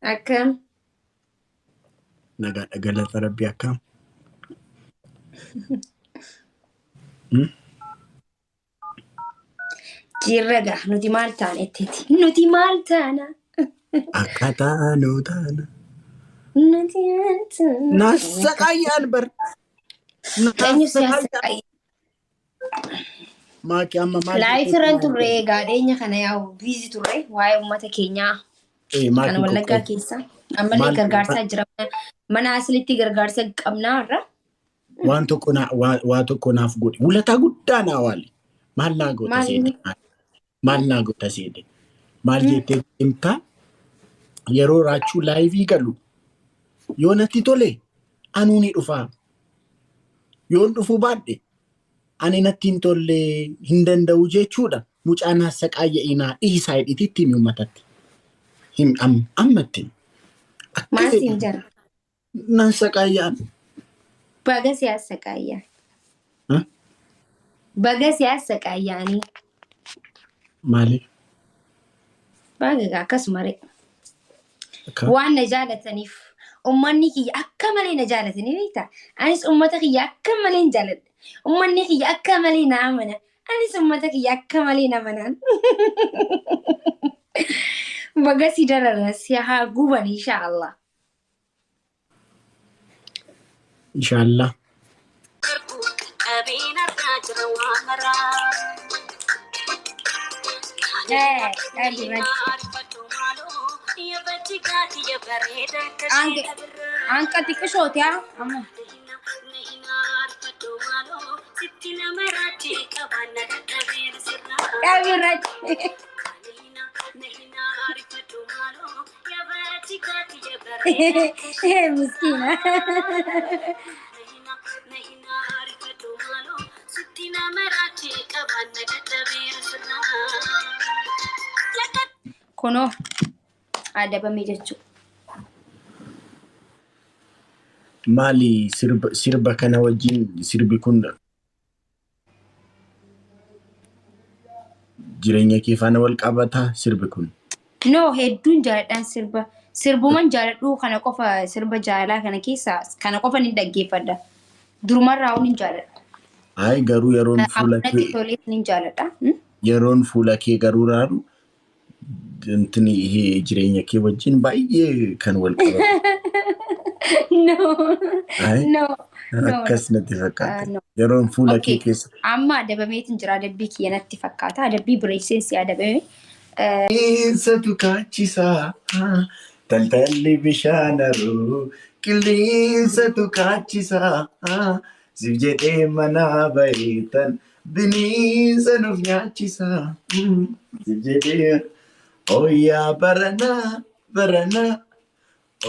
أكم نجا قالت ربي أكم جيرجع نودي مالتانا تيتي نودي مالتانا أكتا نوتانا نودي مالتانا نسقايان بر أنيو سياسة نسقايان ما كأما ما لا جيت يفرن ما ترى قاعدين خنا ياو بيزي ترى واي أمتا كينيا إيه ما كان كي ولا كوكو كيسا أما لي مال غرغرسا جرا mana aslitti gargaarsa qabnaarra waan tokko naaf godhe wulataa guddaa naa waali maal naa goota seete maali maal naa goota seete maal jettee himtaa yeroo raachuu laayivii galu yoo natti tole anuu ni dhufaa yoon dhufuu baadhe ani natti hin tolle hin danda'u jechuudha mucaa naassa qaayya'inaa dhiisaa hidhititti himi uummatatti ammatti maasiin jara naassa qaayya'an baga siyaasa qaayyaa baga siyaasa qaayyaanii maaliif baga akkasumare waan na jaalataniif ummanni kiyya akka malee na jaalatanii beektaa anis ummata kiyya akka malee hin jaaladha ummanni kiyya akka malee na amana anis ummata kiyya akka malee na amanaan baga si darara si haa guban inshaallah inshaallah Anka tikishooti haa amma. Miskiina. Kunoo adabame jechuudha. maali sirba kana wajjin sirbi kun jireenya kee faana wal qabataa sirbi kun No hedduun jaaladhaan sirbuman jaaladhu kana qofa sirba jaalaa kana keessa kana qofa ni dhaggeeffadha. Durumarraa hin jaaladha. ay garuu yeroon fuula Natti tolee ni jaaladha. yeroon fuula kee garuu raaru intini ihe jireenya kee wajjin baay'ee kan wal qabatu No. ay No. No. akkas natti fakkaata No. yeroon fuula kee Okay. keessa Amma adabameetiin jira adabbii kiyya natti fakkaata. Adabbii bireessensi adabame. Qilleensatu kaachisaa taltalli bishaanaruu qilleensatu kaachisaa siif jedhee manaa bareetan bineensa nuuf nyaachisaa siif jedhee oyyaa baranaa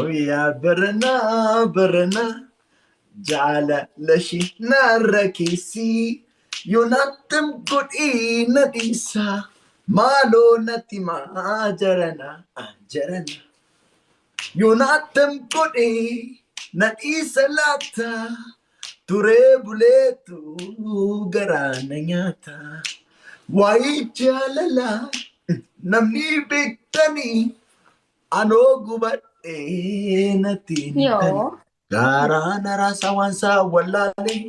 oyyaa baranaa jaalalashi narra keessii yoonattam godhee na dhiisaa. Malo natti jarana Yoonattam godhee na dhiisa laata turee buleetu garaana nyaata waa'ee jaalalaa namni beektanii anoo gubadhee natti Yoo. garaana raasaa waan saa wallaalee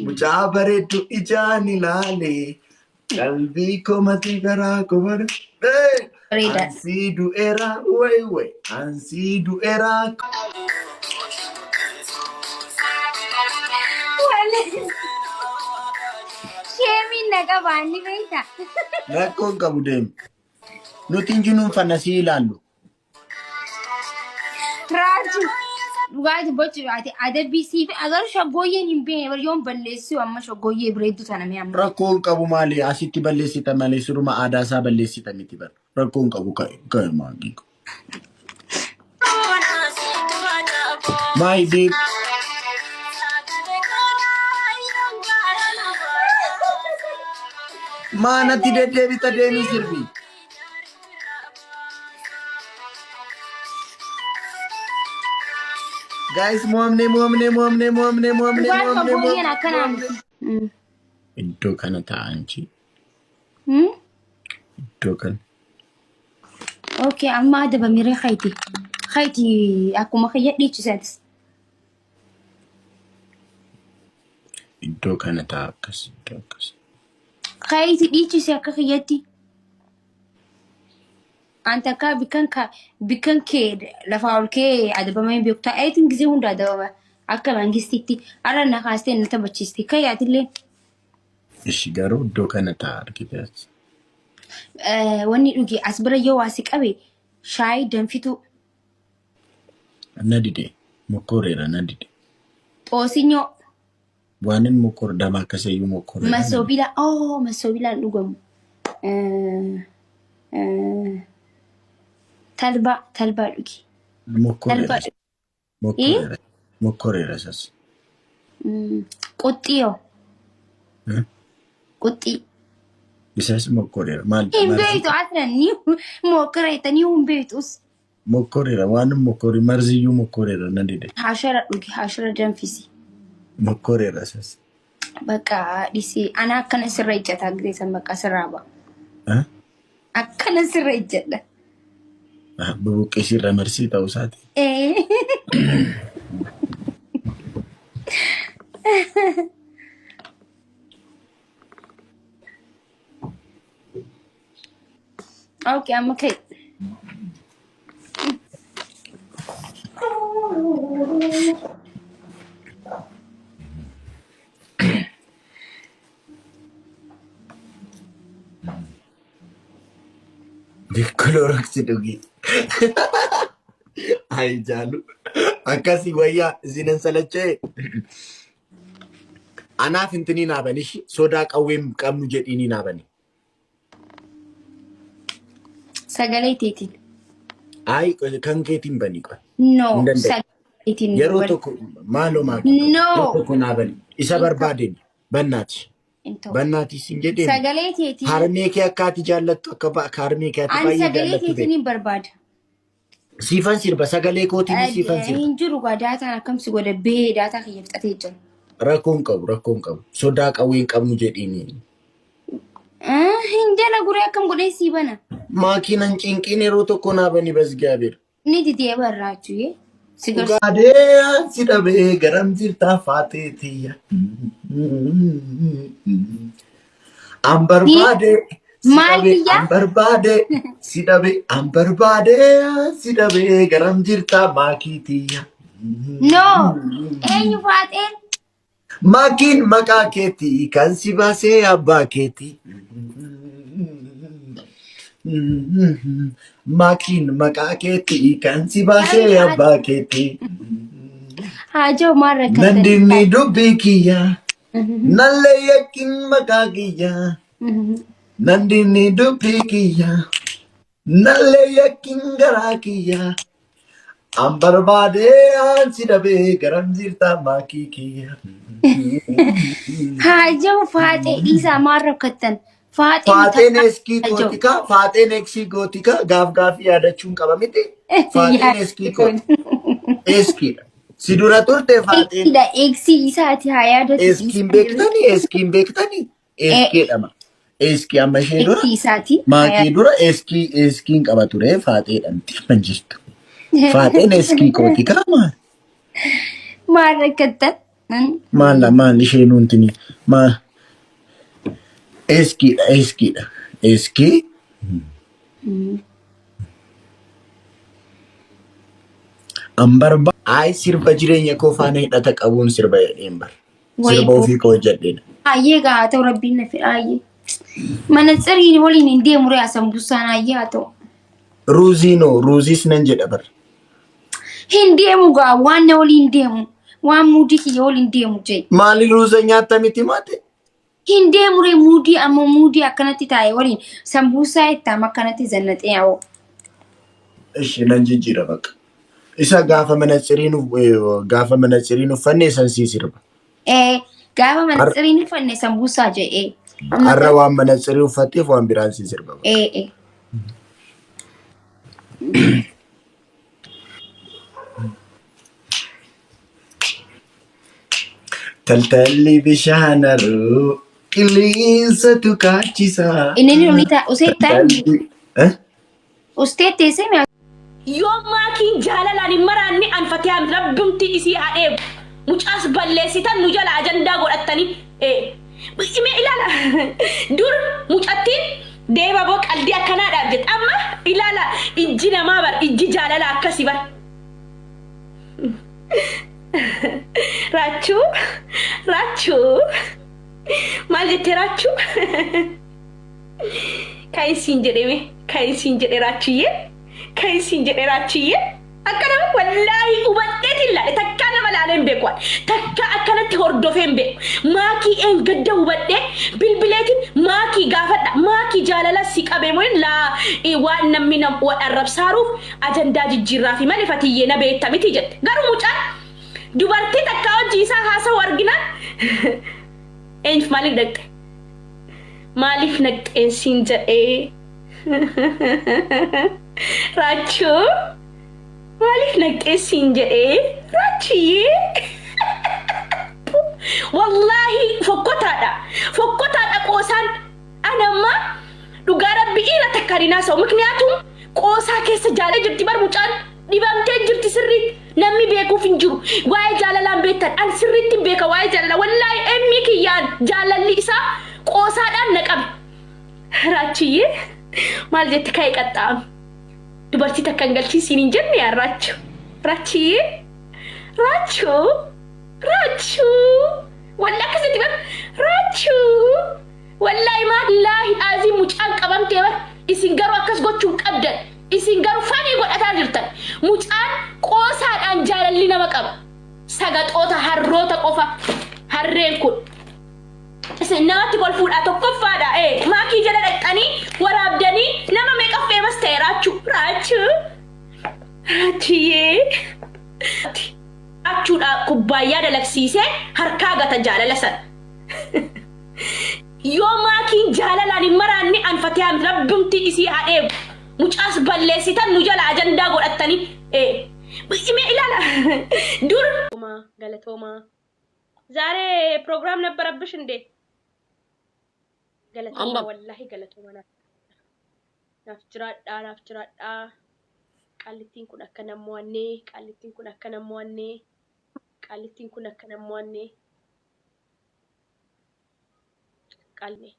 mucaa bareeddu ijaan ilaalee. Qalbii komati garaa komati ansi du'eera way ansi du'eera. Sheemiin naqa baanni beekta. Rakkoon qabu deemu. Nuti injinuun fannasii ilaallu. Raaju. Dhugaati boci baate adabbii siif agar shaggooyyeen hin beekne yoon balleessu amma shaggooyyee bireeddu tana mee amma. Rakkoon qabu maali asitti balleessita malee suruma aadaa isaa balleessita miti bara. Rakkoon qabu ka'e maali. My dear. Maanatti deddeebita deemii sirbii. Guys, moamne. Shaggooyyeen akkanaa miti. Iddoo kana ta'anchi. Iddoo kana. Okay amma adabamiree kayti. خيتي أكو ما خيّتني تسادس إنتو كانت عكس عكس خيتي ديتي ساكا خيّتي أنت كا بكن كيد لفاول كي عدبا ما يبيوكتا أيتن جزي هوندا دوا أكا بانجستيكتي أنا نخاستين نتبتشيستي كي عدلين إيش قالوا إنتو كانت عكس wanni dhuge as bira yoo waa si qabe shaayii danfitu nadide mokoreera nadide xoosinyo waanin mokor dama akkasayyu mokoreera masoobilaan dhugamu talbaa dhugi mokoreera mokoreera mokoreera sas quxxiyoo quxxii isas mokoreera maal hin beektu aslan ni mokoreetanii hin beektus mokoreera waanin mokori marziyyuu mokoreera nadide hashara dhugi hashara danfisi mokoreera sas bakka dhisi ana akkana sirra ijjata agreessan bakka sirraa ba'a akkana sirra ijjadha bubuqqeesirra marsii ta'uu isaati. Okay, I'm okay. Clorox dhugi. Ay jaalu. Akkasi wayyaa isinan salachee. Anaaf intini naabanish sodaa qawweem qabnu jedhini naabani. Sagalee teetiin. Ay kan keetiin bani qoy. No, sagalee teetiin. Yeroo tokko maaloo maaki. No. Tokko naabani. Isa barbaadeen bannaati. Bannaati sin jedheen. Sagalee teetiin. Harmee kee akkaati jaallattu akka harmee kee ati baay'ee jaallattu. Sagalee teetiin barbaada. Siifan sirba sagalee kootiin siifan sirba. Hin jiru daataan akkamsi godha bee daataa kiyyaaftatee jira. Rakkoon qabu. Sodaa qawween qabnu jedhini. Hin jala guree akkam godhee sii bana. Maakiinan cinqiin yeroo tokko naabani basgaabeera. Ni didee barraachuu Ugaadee si dhabee garam jirtaa faateetiyya. Ambarbaade si dhabee garam jirtaa maakiitiyya. No, eenyu faateen? Maakiin maqaa keetii kan si baasee abbaa keetii. Maakiin maqaa keetii kan si baasee abbaa keetii. Haajoo maarra kan Nandinni dubbii kiyya. Nallee yakkin maqaa kiyya. Nandinni dubbii kiyya. Nallee yakkin garaa kiyya. Ambarbaadee si dhabee garam jirtaa maakii kiyya. Haajoo faatee dhiisaa maarra kattan. Faateen eskii gootika gaaf yaadachuun qaba miti. Faateen eskii gooti. Eskiidha. Si dura turte faateen. Eegsii isaati haa yaadatu. Eskiin beektanii? Eskiidhama. Eskii amma ishee dura. Maakii dura eskiin qaba ture faateedhamti amma jirtu. Faateen eskii gootika maal? Maal rakkattan? Maal ishee nuuntini? Maal? Eskiidha. Eskii. Ambarba. Ay sirba jireenya koo faana hidhata qabuun sirba jedheen bar. Sirba ofii koo jedheen. Ayyee gaa ta'u rabbiin na fedha ayyee. Mana tsiriin waliin hin deemu re'aa sambusaan ayyee haa ta'u. Ruuziis nan jedha bar. Hin deemu gaa waan na waliin deemu. Waan muudii kiyya waliin deemu jee. Maali ruuza nyaatta miti maate? Hin deemu ree muudii akkanatti taa'e waliin sambuusaa ittaam akkanatti zannatee yaa'u. Ishee nan jijjiira bakka. Isa gaafa manatsiriin uffanne san sii sirba. Gaafa manatsiriin uffanne sambuusaa jedhee. Har'a waan manatsirii uffatteef waan biraan sii sirba. Taltalli bishaanaruu qilleensa tukaachisaa. Inni ni ta'a usee taa'e. Ustee teessee يوم ما كين جالا لاني مراني أنفتيها ربمتي إسي هاديب مجاس بلسيتا نجال أجندا قرأتني إيه إما إلا لا دور مجاتين ديبا بوك ألدي أكنا رابجت أما إلا لا إجينا ما بر إجي جالا لا أكسي بر راچو راچو ما جت راچو كاي سينجري كاي سينجري راچيه كاي سينجري راچيه أكنا والله وبدت إلا تكنا ملالين بيكوان تكا أكنا تهردوفين بي ماكي إن قد وبدت بالبلاد ماكي قافت ماكي جاللا سيك أبيمون لا إيوان نمينا والرب صاروف أجندا الجرافي مالي فتيينا بيتا متجد قارو مجان دوبارتي تكاو جيسا هاسا ورقنا إنف مالك دكت مالك نكت إن سينجر إيه راچو مالك نكت سينجر إيه راتشي والله فكوت هذا قوسان أنا ما لقارب بإينا تكارينا سو مكنياتهم قوسا كيس جالي جبتي بار مجان ديبامتين جبتي سريت نمي بيكو فنجرو واي جالا لامبيتان أن سريت بيكا واي جالا والله أمي كيان جالا الليسا قوسا دان نقب راتشي مال جت كاي قطام دبرتي تكنغلتي سينين جن يا راچو راچي راچو راچو والله كسيتي بر راچو والله ما الله عظيم مجان قبم تيبر اسينغرو اكس غوچو قبدن اسينغرو فاني غدتا جرتن مجان قوسا دان جاللي نمقب سغطوتا هروتا قفا هرينكو سنواتي قول فول أتو كفادا إيه ما كي جدا دكاني ورابدني نما ميكا فيمس تي راچو راچيه راچو دا كوبايا دلك سيسي هركا غتا جالا لسن يوم ما كي جالا لاني مراني أنفتيها ربمتي إسي هاديب مجاس بلسيتا نجال أجندا قرأتني إيه إما إلا لا دور غلطوما زاري بروجرام نبربش اندي غلطوما والله غلطوما نافجراد قالتين كنا كنا مواني قالتين كنا كنا مواني قالتين كنا كنا مواني قالني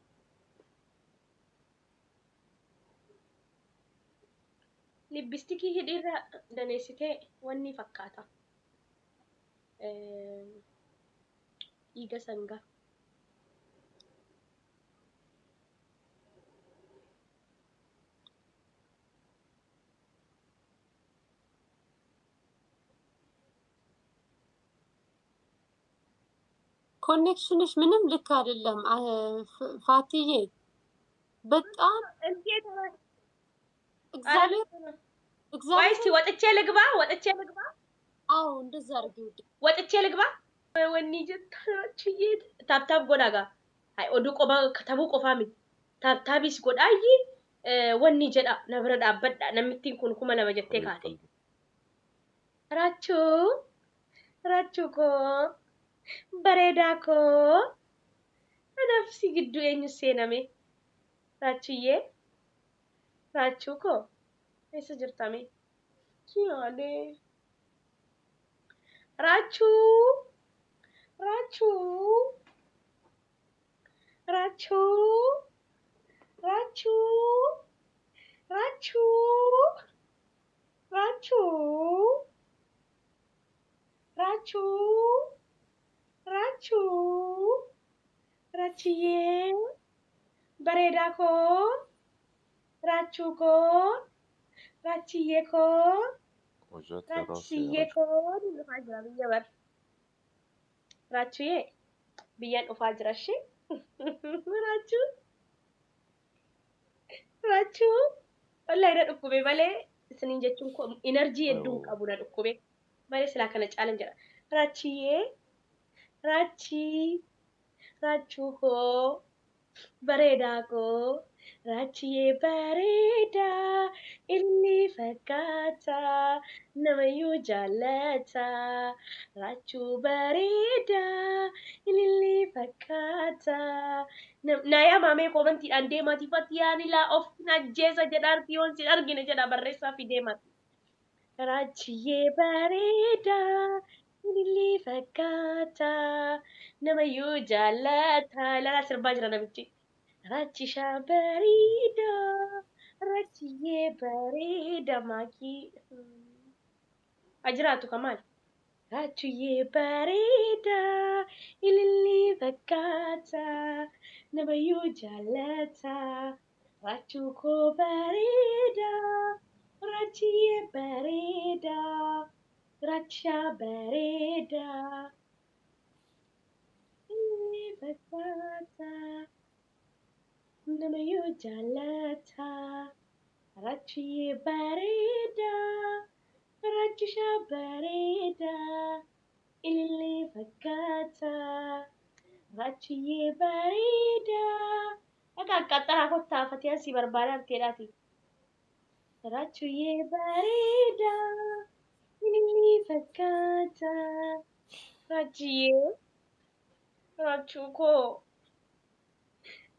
لبستكي هديرا دنيستي واني فكاتا إيجا سنغا ኮኔክሽንሽ ምንም ልክ አይደለም ፋቲዬ በጣም እግዚአብሔር ወጥቼ ልግባ አዎ እንደዛ አድርጊው ወጥቼ ልግባ ወኒ ጀታችዬ ታብታብ ጎዳጋ አይ ኦዱ ቆባ ከተቡ ቆፋሚ ታብታቢስ ጎዳይ ወኒ ጀዳ ነብረ ዳበዳ ነምቲን ኩን ኩማ ለመጀቴ ካቴ ራቹ ኮ bareeda ko nafsi giddu eenyu seename raachiyye raachuu ko eessa jirtame kiyaale raachuu raachiyye bareeda ko raachuu ko raachiyye ko dhufaa jira biyya bar raachiyye biyyaan dhufaa jira shi raachuu wallahi na dhukkube malee isiniin jechuun ko enerjii hedduu qabu na dhukkube malee silaa kana caalan jedha raachiyye raachuu ko bareeda ko raachiyye bareeda inni fakkaata namayyuu jaallata raachuu bareeda inni fakkaata naya maamee komantiidhaan deemaatiifatti yaani laa of najjeessa jedha argiyoon sin argine jedha barreessaa fi deemaati Raachiyee bareedaa ilillii fakkaataa namayyuu jaallataa ilaalaa sirbaa jira namichi. Raachishaa bareedaa raachiyee bareedaa maakii ajiraatu kamaal. Raachiyee bareedaa ilillii fakkaataa namayyuu jaallataa raachuu koo bareedaa. Raachiyee bareedaa raachaa bareedaa inni fakkaataa namayyuu jaallataa raachiyee bareedaa raachishaa bareedaa inni fakkaataa raachiyee bareedaa akka qaxxaraa kottaa fatiyaan si barbaadan teedhaati. Raachiyee bareedaa ilillii fakkaataa raachiyee raachuu koo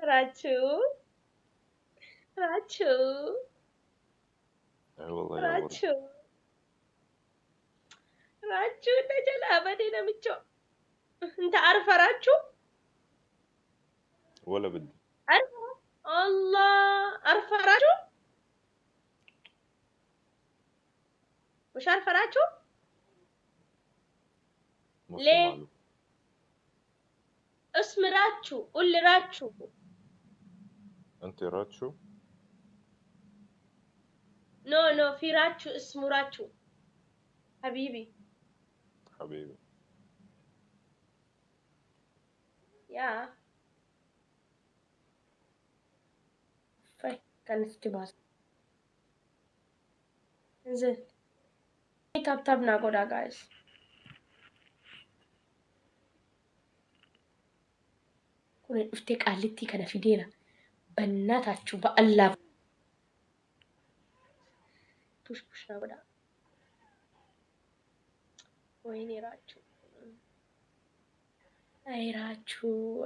raachuu raachuu اي والله يا ورد raachuu raachuu na jalaa badee namicho inta arfa raachuu ولا بدي arfa Allah arfa raachuu مش عارفة راتشو نص ليه معلوم اسم راتشو قول لي راتشو انت راتشو نو في راتشو اسمه راتشو حبيبي حبيبي يا فاي كان استباس انزل تاب ناقودا guys كون افتك قالتي كان في دينا بناتاتشو بالله بوش ناقودا ويني راتشو اي راتشو